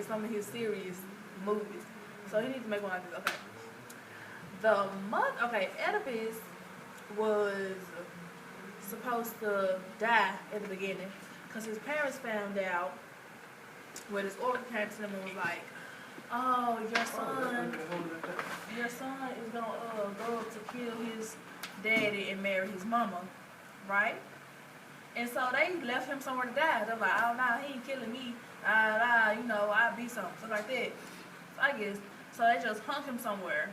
some of his serious movies. So he needs to make one like this. Okay. Oedipus was supposed to die at the beginning because his parents found out where this oracle came to them and was like, oh, your son is gonna go up to kill his daddy and marry his mama, right? And so they left him somewhere to die. They're like, oh no, he ain't killing me. I'll be something like that. So I guess so they just hung him somewhere,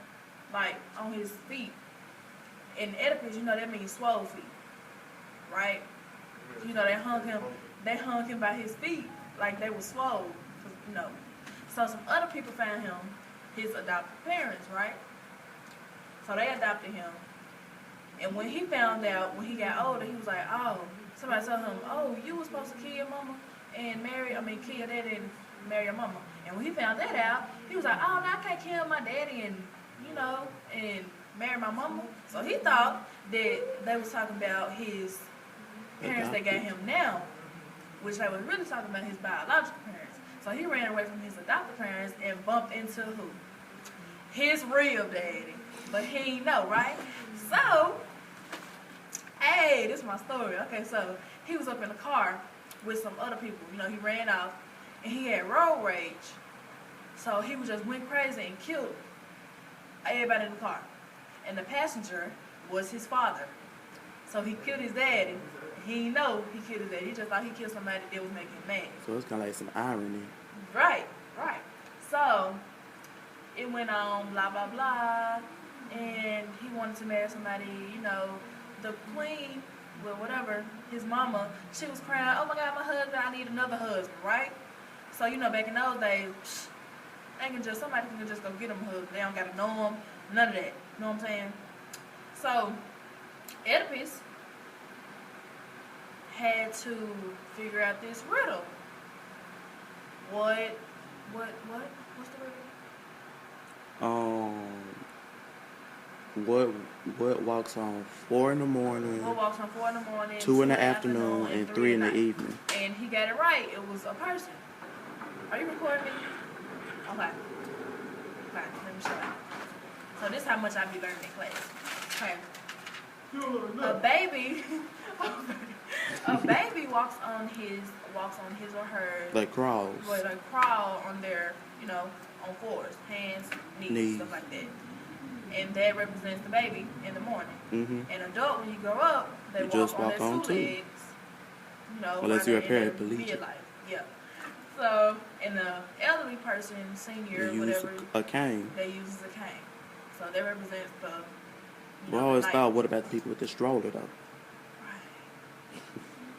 like on his feet. In Oedipus, that means swole feet, right? They hung him by his feet like they were swole, So some other people found him, his adopted parents, right? So they adopted him. And when he found out, when he got older, he was like, oh, somebody told him, oh, you were supposed to kill your mama and kill your daddy and marry your mama. And when he found that out, he was like, oh, no, I can't kill my daddy and marry my mama. So he thought that they was talking about his parents that got him now, which they was really talking about his biological parents. So he ran away from his adopted parents and bumped into who? His real daddy. But he ain't know, right? So, hey, this is my story. Okay, so he was up in the car with some other people. He ran off and he had road rage. So he just went crazy and killed everybody in the car. And the passenger was his father. So he killed his daddy. He didn't know he killed his daddy. He just thought he killed somebody that was making him mad. So it's kind of like some irony. Right. So it went on, blah, blah, blah. And he wanted to marry somebody, the queen, well, whatever, his mama, she was crying, oh my God, my husband, I need another husband, right? So, back in those days, somebody can just go get him a husband. They don't got to know him, none of that. You know what I'm saying? So, Oedipus had to figure out this riddle. What's the riddle? What walks on 4 in the morning? What walks on 4 in the morning? 2 in the afternoon, and 3 in the evening. And he got it right. It was a person. Are you recording me? Okay. Let me show you. So this is how much I be learning in class. Okay. A baby walks on his or her. Like crawls. Like crawl on their, on fours, hands, knees, stuff like that. And that represents the baby in the morning. Mm-hmm. An adult, when you grow up, they walk on their 2 legs. Unless you're a paraplegic. Yeah. So, and the elderly person, senior, they whatever, a cane. They use a cane. So that represents the. Well, I always thought, what about the people with the stroller though?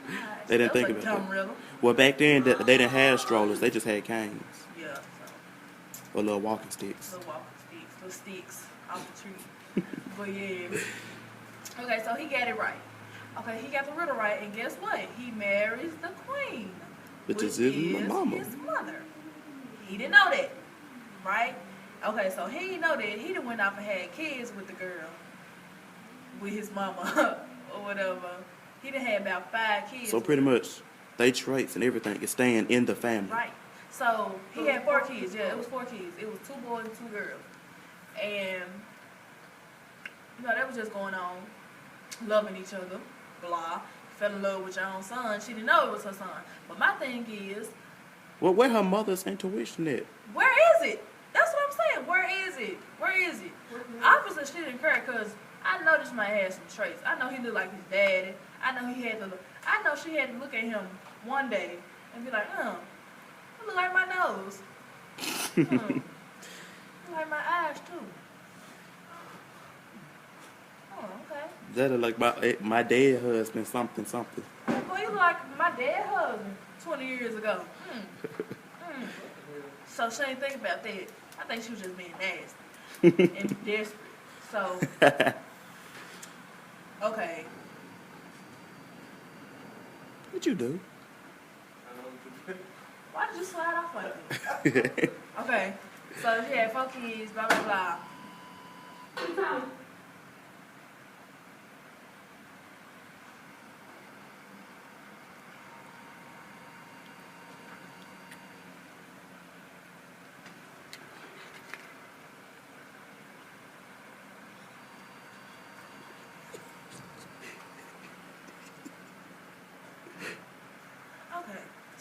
Right. They didn't think about that. Riddle. Well, back then they didn't have strollers; they just had canes. Yeah. So. Or little walking sticks. Little sticks off the tree. But yeah. Okay, so he got it right. Okay, he got the riddle right, and guess what? He marries the queen, which is his mama. His mother. He didn't know that, right? Okay, so he didn't know that. He done went off and had kids with the girl, with his mama, or whatever. He done had about 5 kids. So pretty much, they traits and everything is staying in the family. Right. So he had 4 kids. Yeah, it was 4 kids. It was 2 boys and 2 girls. And, they was just going on, loving each other, blah. Fell in love with your own son. She didn't know it was her son. But my thing is... Well, where her mother's intuition at? Where is it? That's what I'm saying. Where is it? Obviously, she didn't care because I know this man had some traits. I know he looked like his daddy. I know she had to look at him one day and be like, it look like my nose. Look like my eyes, too. Oh, okay. That look like my dead husband, something. Well, you look like my dead husband 20 years ago. So she didn't think about that. I think she was just being nasty and desperate. So, okay. What you do? Why did you slide off like that? Okay. So she had 4 kids, blah, blah, blah.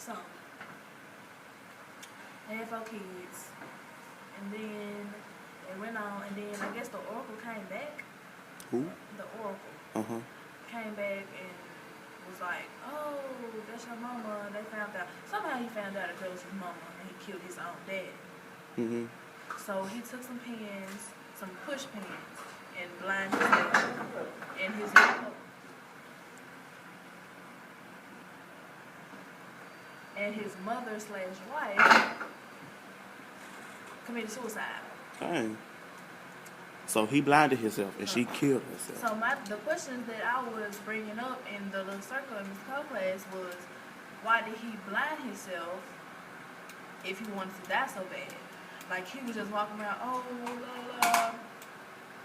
So, they had 4 kids. And then they went on, and then I guess the oracle came back. Who? The oracle Uh-huh. came back and was like, oh, that's your mama. They found out. Somehow he found out that it was his mama, and he killed his own dad. Mm-hmm. So he took some pins, some push pins, and blinded himself and his and his mother/wife committed suicide. Dang. So he blinded himself and she killed herself. So the questions that I was bringing up in the little circle in Ms. Cole class was, why did he blind himself if he wanted to die so bad? Like, he was just walking around, oh, la, la,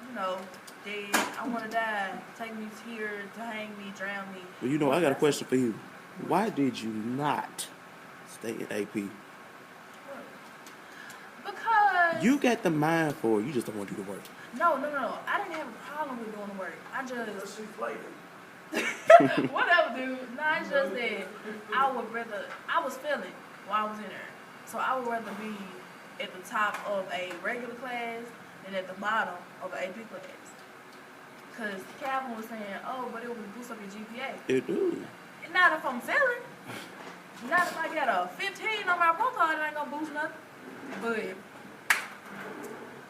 you know, dead, I want to die, take me here to hang me, drown me. Well, you know, I got a question for you. Why did you not stay in AP? Because... You got the mind for it. You just don't want to do the work. No. I didn't have a problem with doing the work. I just... She's flaking. Whatever, dude. No, it's just that I would rather... I was failing while I was in there. So I would rather be at the top of a regular class than at the bottom of an AP class. Because Calvin was saying, oh, but it would boost up your GPA. It do. Not if I'm failing. Not if I got a 15 on my report card, it ain't gonna boost nothing. But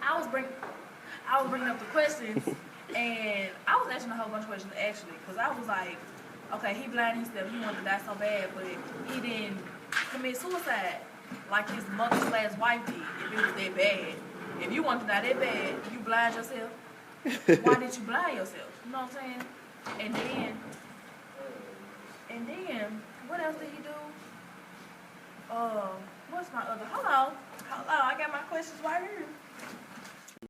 I was bringing up the questions, and I was asking a whole bunch of questions actually, because I was like, okay, he blinded himself, he wanted to die so bad, but he didn't commit suicide like his mother/wife did. If it was that bad, if you want to die that bad, you blind yourself. Why did you blind yourself? You know what I'm saying? And then, what else did he do? What's my other? Hold on, I got my questions right here.